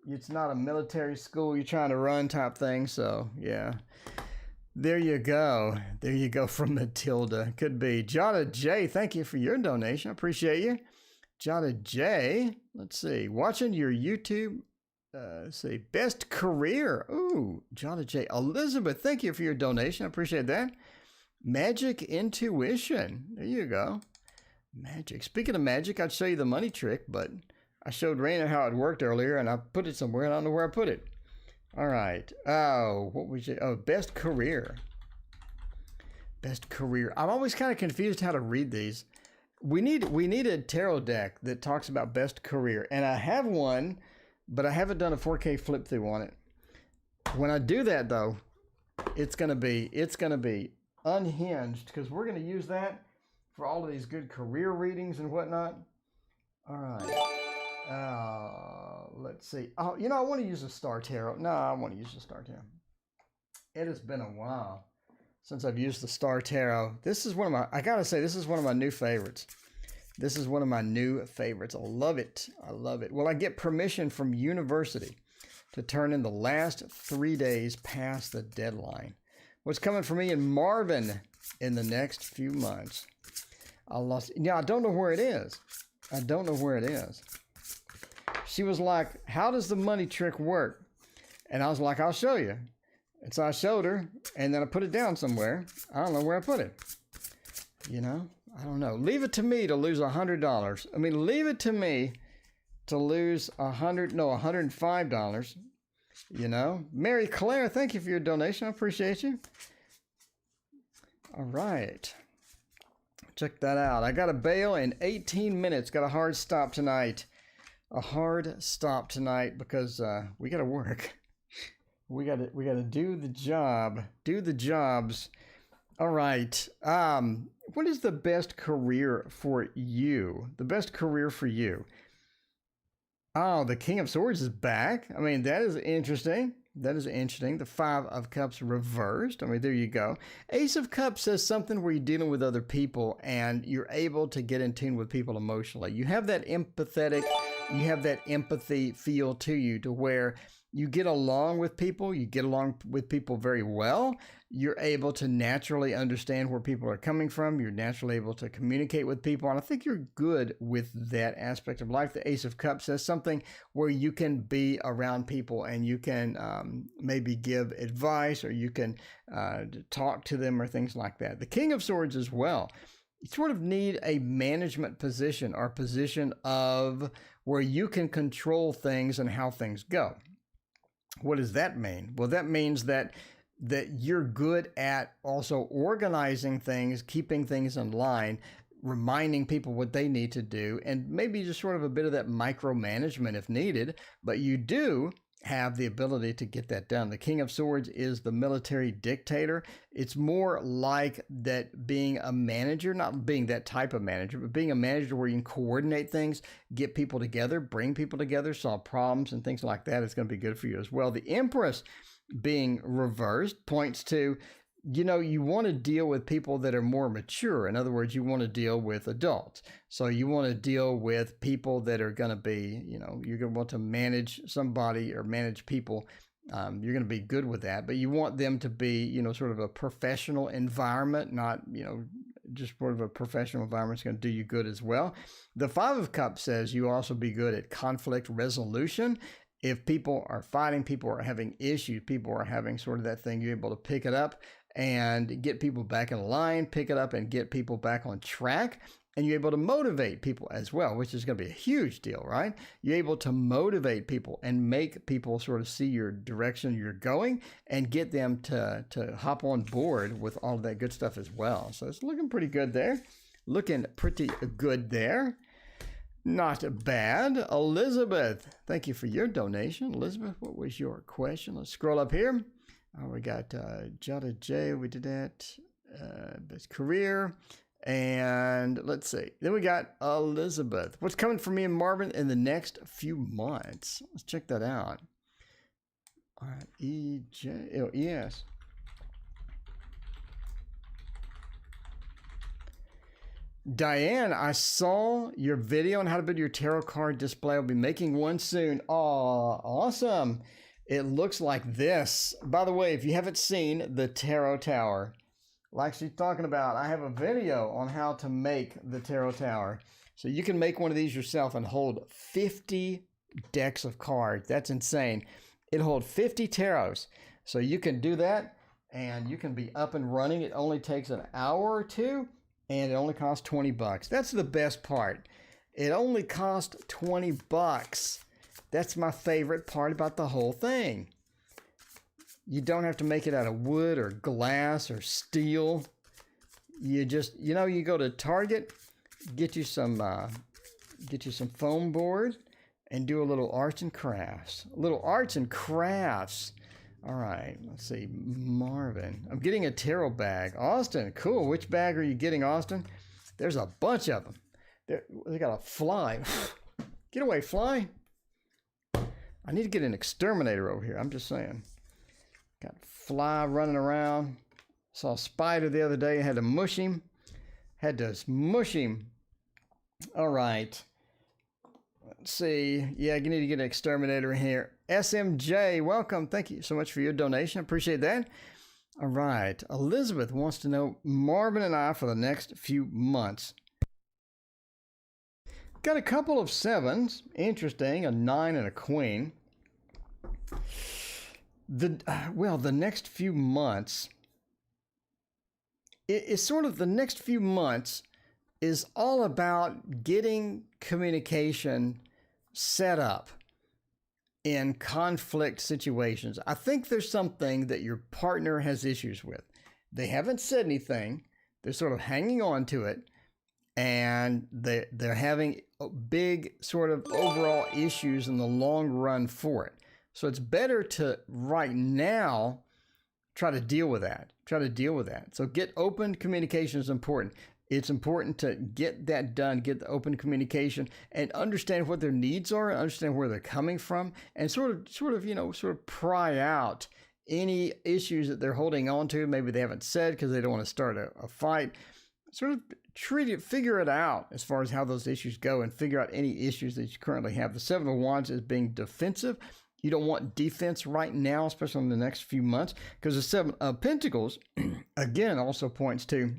it's not a military school you're trying to run type thing. So, yeah. There you go from Matilda. Could be. Jada J, thank you for your donation. I appreciate you. Jada J, let's see. Watching your YouTube. Let's see. Best career. Ooh, Jada J. Elizabeth, thank you for your donation. I appreciate that. Magic Intuition. There you go. Magic. Speaking of magic, I'd show you the money trick, but I showed Raina how it worked earlier, and I put it somewhere, and I don't know where I put it. All right. Oh, what was it? Oh, best career. Best career. I'm always kind of confused how to read these. We need a tarot deck that talks about best career, and I have one, but I haven't done a 4K flip through on it. When I do that though, it's gonna be unhinged, because we're gonna use that for all of these good career readings and whatnot. All right. Let's see. Oh, I want to use a Star Tarot. No, I want to use the Star Tarot. It has been a while since I've used the Star Tarot. This is one of my new favorites. I love it. Well, I get permission from university to turn in the last 3 days past the deadline. What's coming for me and Marvin in the next few months? I don't know where it is. She was like, how does the money trick work? And I was like, I'll show you. And so I showed her, and then I put it down somewhere. I don't know where I put it. I don't know. Leave it to me to lose $100. I mean, leave it to me to lose $105. Mary Claire, thank you for your donation. I appreciate you. All right. Check that out. I got to bail in 18 minutes. Got a hard stop tonight. Because we got to work. We got to do the job. Do the jobs. All right. What is the best career for you? The best career for you. Oh, the King of Swords is back. I mean, that is interesting. The 5 of Cups reversed. I mean, there you go. Ace of Cups says something where you're dealing with other people and you're able to get in tune with people emotionally. You have that empathy feel to you, to where you get along with people. You get along with people very well. You're able to naturally understand where people are coming from. You're naturally able to communicate with people. And I think you're good with that aspect of life. The Ace of Cups says something where you can be around people and you can maybe give advice, or you can talk to them, or things like that. The King of Swords as well. You sort of need a management position, or position of where you can control things and how things go. What does that mean? Well, that means that you're good at also organizing things, keeping things in line, reminding people what they need to do, and maybe just sort of a bit of that micromanagement if needed, but you do have the ability to get that done. The King of Swords is the military dictator. It's more like that being a manager, not being that type of manager, but being a manager where you can coordinate things, get people together, bring people together, solve problems and things like that. It's going to be good for you as well. The Empress being reversed points to, you want to deal with people that are more mature. In other words, you want to deal with adults. So you want to deal with people that are going to be, you're going to want to manage somebody or manage people You're going to be good with that, but you want them to be, you know, sort of a professional environment, not, you know, just sort of a professional environment is going to do you good as well. The Five of Cups says you also be good at conflict resolution. If people are fighting, people are having issues, people are having sort of that thing, you're able to pick it up and get people back in line, pick it up and get people back on track. And you're able to motivate people as well, which is going to be a huge deal, right? You're able to motivate people and make people sort of see your direction you're going and get them to hop on board with all of that good stuff as well. So it's looking pretty good there. Looking pretty good there. Not bad. Elizabeth, thank you for your donation. Elizabeth, what was your question? Let's scroll up here. We got Jada J. We did that. Best career. And let's see. Then we got Elizabeth. What's coming for me and Marvin in the next few months? Let's check that out. All right. EJ. Oh, yes. Diane, I saw your video on how to build your tarot card display. I'll be making one soon. Oh, awesome. It looks like this. By the way, if you haven't seen the Tarot Tower, like she's talking about, I have a video on how to make the Tarot Tower. So you can make one of these yourself and hold 50 decks of cards. That's insane. It'll hold 50 tarots. So you can do that and you can be up and running. It only takes an hour or two and it only costs 20 bucks. That's the best part. It only costs 20 bucks. That's my favorite part about the whole thing. You don't have to make it out of wood or glass or steel. You just, you know, you go to Target, get you some foam board and do a little arts and crafts. All right, let's see, Marvin. I'm getting a tarot bag. Austin, cool. Which bag are you getting, Austin? There's a bunch of them. They got a fly. Get away, fly. I need to get an exterminator over here. I'm just saying. Got a fly running around. Saw a spider the other day. Had to mush him. All right. Let's see. Yeah, you need to get an exterminator in here. SMJ, welcome. Thank you so much for your donation. Appreciate that. All right. Elizabeth wants to know Marvin and I for the next few months. Got a couple of sevens. Interesting. A 9 and a queen. The next few months, it's sort of the next few months is all about getting communication set up in conflict situations. I think there's something that your partner has issues with. They haven't said anything. They're sort of hanging on to it, and they're having big sort of overall issues in the long run for it. So it's better to right now try to deal with that. So get open communication is important. It's important to get that done, get the open communication and understand what their needs are, understand where they're coming from, and sort of pry out any issues that they're holding on to. Maybe they haven't said because they don't want to start a fight. Sort of figure it out as far as how those issues go and figure out any issues that you currently have. The Seven of Wands is being defensive. You don't want defense right now, especially in the next few months, because the Seven of Pentacles, again, also points to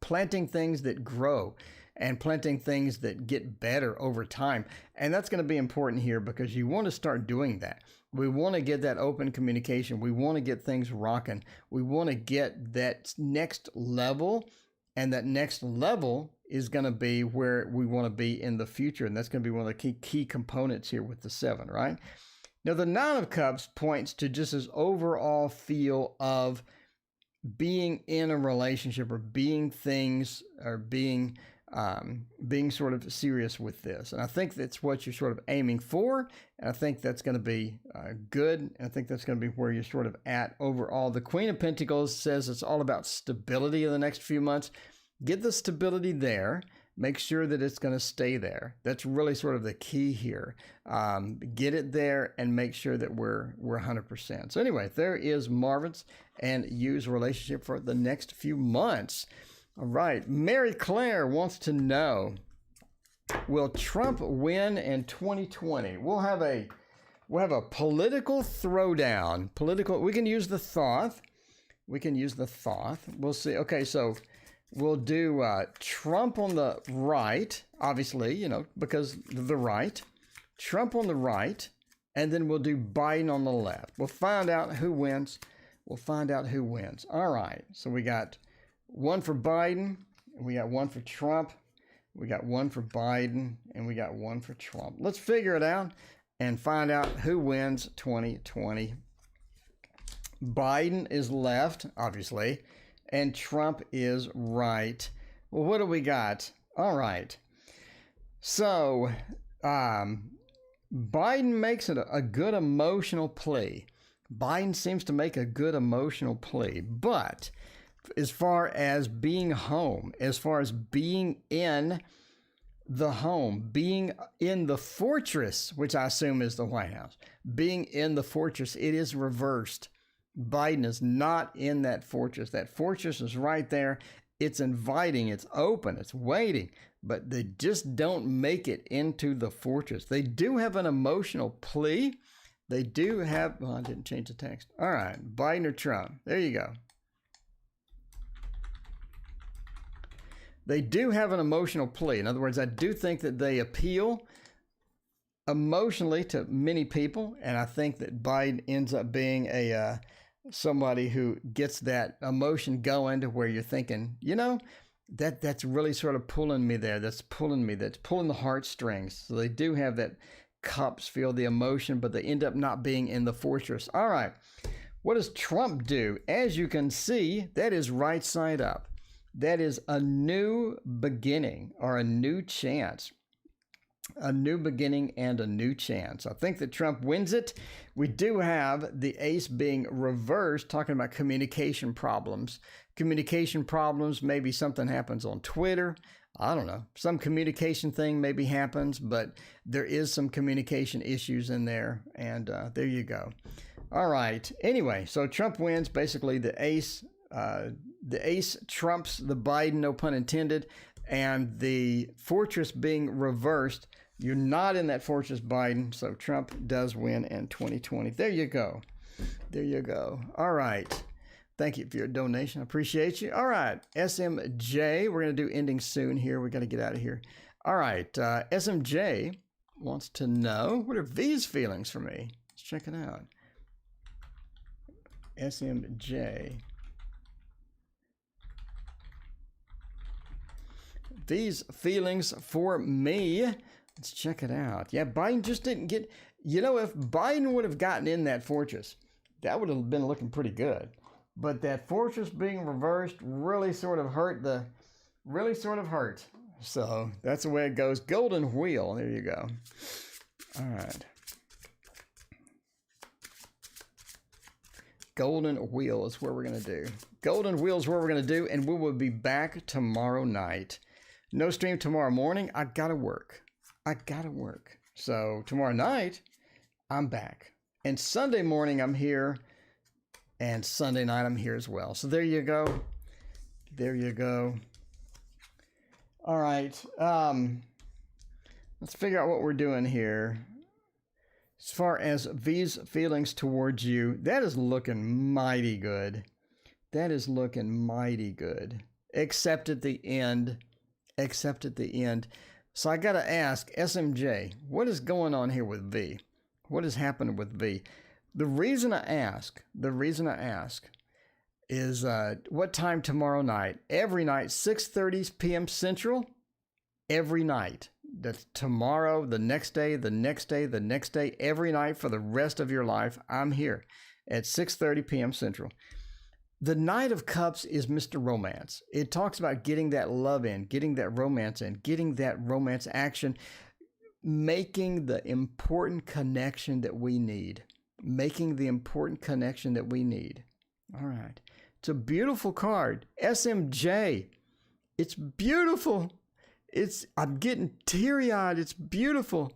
planting things that grow and planting things that get better over time. And that's going to be important here because you want to start doing that. We want to get that open communication. We want to get things rocking. We want to get that next level, and that next level is going to be where we want to be in the future. And that's going to be one of the key components here with the 7, right? Now, the 9 of Cups points to just this overall feel of being in a relationship or being things or being sort of serious with this. And I think that's what you're sort of aiming for. And I think that's going to be good. And I think that's going to be where you're sort of at overall. The Queen of Pentacles says it's all about stability in the next few months. Get the stability there. Make sure that it's going to stay there. That's really sort of the key here. Get it there and make sure that we're 100%. So anyway, there is Marvin's and Yu's relationship for the next few months. All right. Mary Claire wants to know, will Trump win in 2020? We'll have a We'll have a political throwdown. We can use the Thoth. We'll see. Okay, so we'll do Trump on the right, obviously, because the right. Trump on the right, and then we'll do Biden on the left. We'll find out who wins. All right, so we got one for Biden, we got one for Trump, we got one for Biden, and we got one for Trump. Let's figure it out and find out who wins 2020. Biden is left, obviously, and Trump is right. Well, what do we got? All right. So, Biden makes it a good emotional plea. Biden seems to make a good emotional plea. But as far as being home, as far as being in the home, being in the fortress, which I assume is the White House, being in the fortress, it is reversed. Biden is not in that fortress. That fortress is right there. It's inviting, it's open, it's waiting, but they just don't make it into the fortress. They do have an emotional plea. They do have, I didn't change the text. All right, Biden or Trump. There you go. They do have an emotional plea. In other words, I do think that they appeal emotionally to many people, and I think that Biden ends up being somebody who gets that emotion going to where you're thinking, that's really sort of pulling me there. That's pulling the heartstrings. So they do have that cups, feel the emotion, but they end up not being in the fortress. All right. What does Trump do? As you can see, that is right side up. That is a new beginning or a new chance. A new beginning and a new chance. I think that Trump wins it. We do have the ace being reversed, talking about communication problems. Communication problems, maybe something happens on Twitter. I don't know. Some communication thing maybe happens, but there is some communication issues in there. And there you go. All right. Anyway, so Trump wins. Basically, the ace trumps the Biden, no pun intended, and the fortress being reversed. You're not in that fortress, Biden, so Trump does win in 2020. There you go. All right. Thank you for your donation. I appreciate you. All right, SMJ, we're going to do ending soon here. We got to get out of here. All right, SMJ wants to know, what are V's feelings for me? Let's check it out. SMJ. V's feelings for me. Let's check it out. Yeah, Biden just didn't get, if Biden would have gotten in that fortress, that would have been looking pretty good. But that fortress being reversed really sort of hurt. So that's the way it goes. Golden wheel. There you go. All right. Golden wheel is where we're going to do. Golden wheel is where we're going to do, and we will be back tomorrow night. No stream tomorrow morning. I got to work. So tomorrow night, I'm back. And Sunday morning, I'm here. And Sunday night, I'm here as well. So there you go. All right. Let's figure out what we're doing here. As far as V's feelings towards you, that is looking mighty good. Except at the end. So I got to ask, SMJ, what is going on here with V? What has happened with V? The reason I ask is what time tomorrow night? Every night, 6:30 p.m. Central. Every night. That's tomorrow, the next day, every night for the rest of your life. I'm here at 6:30 p.m. Central. The Knight of Cups is Mr. Romance. It talks about getting that love in, getting that romance in, getting that romance action, making the important connection that we need. All right. It's a beautiful card. SMJ. It's beautiful. I'm getting teary-eyed. It's beautiful.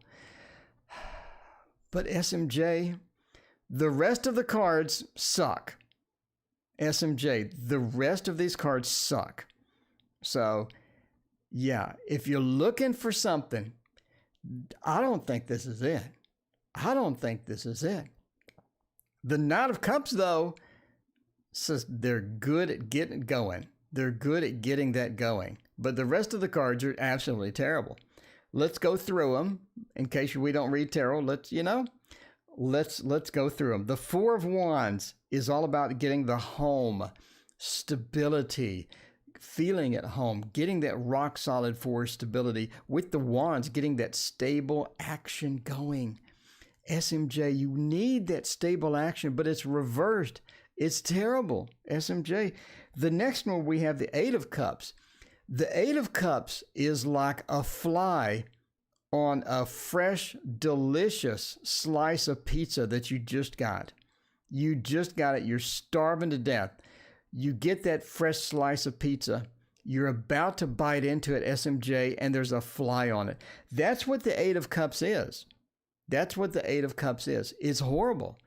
But SMJ, the rest of the cards suck. SMJ, the rest of these cards suck. So, yeah, if you're looking for something, I don't think this is it. I don't think this is it. The Knight of Cups, though, says they're good at getting going. They're good at getting that going. But the rest of the cards are absolutely terrible. Let's go through them in case we don't read tarot. Let's go through them. The Four of Wands is all about getting the home, stability, feeling at home, getting that rock solid for stability. With the Wands, getting that stable action going. SMJ, you need that stable action, but it's reversed. It's terrible, SMJ. The next one, we have the Eight of Cups. The Eight of Cups is like a fly on a fresh, delicious slice of pizza that you just got. You just got it. You're starving to death. You get that fresh slice of pizza. You're about to bite into it, SMJ, and there's a fly on it. That's what the Eight of Cups is. That's what the Eight of Cups is. It's horrible.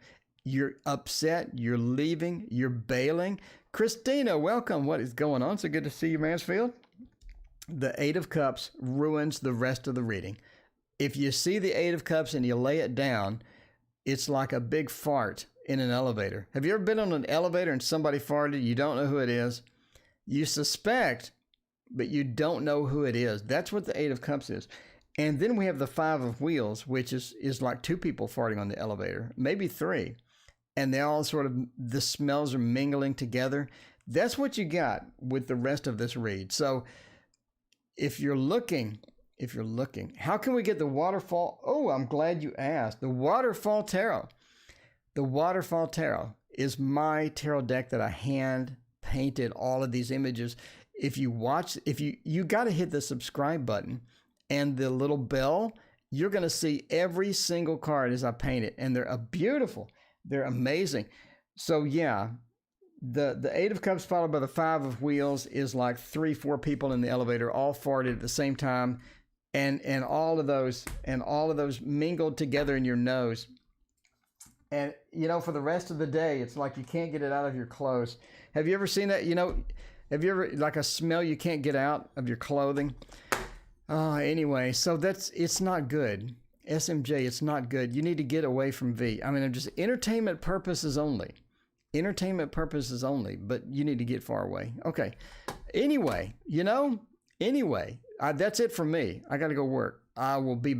You're upset. You're leaving. You're bailing. Christina, welcome. What is going on? So good to see you, Mansfield. The Eight of Cups ruins the rest of the reading. If you see the Eight of Cups and you lay it down, it's like a big fart in an elevator. Have you ever been on an elevator and somebody farted? You don't know who it is. You suspect, but you don't know who it is. That's what the Eight of Cups is. And then we have the Five of Wheels, which is like two people farting on the elevator, maybe three. And they all sort of, the smells are mingling together. That's what you got with the rest of this read. So if you're looking, how can we get the waterfall? Oh, I'm glad you asked. The Waterfall Tarot. The Waterfall Tarot is my tarot deck that I hand painted all of these images. If you watch, you got to hit the subscribe button and the little bell, you're going to see every single card as I paint it. And they're beautiful. They're amazing. So yeah, the Eight of Cups followed by the Five of Wheels is like 3-4 people in the elevator all farted at the same time. And all of those mingled together in your nose. And, for the rest of the day, it's like you can't get it out of your clothes. Have you ever seen that? Have you ever, like a smell you can't get out of your clothing? Anyway, so it's not good. SMJ, it's not good. You need to get away from V. I mean, just entertainment purposes only. Entertainment purposes only, but you need to get far away. Okay. Anyway, that's it for me. I got to go work. I will be back.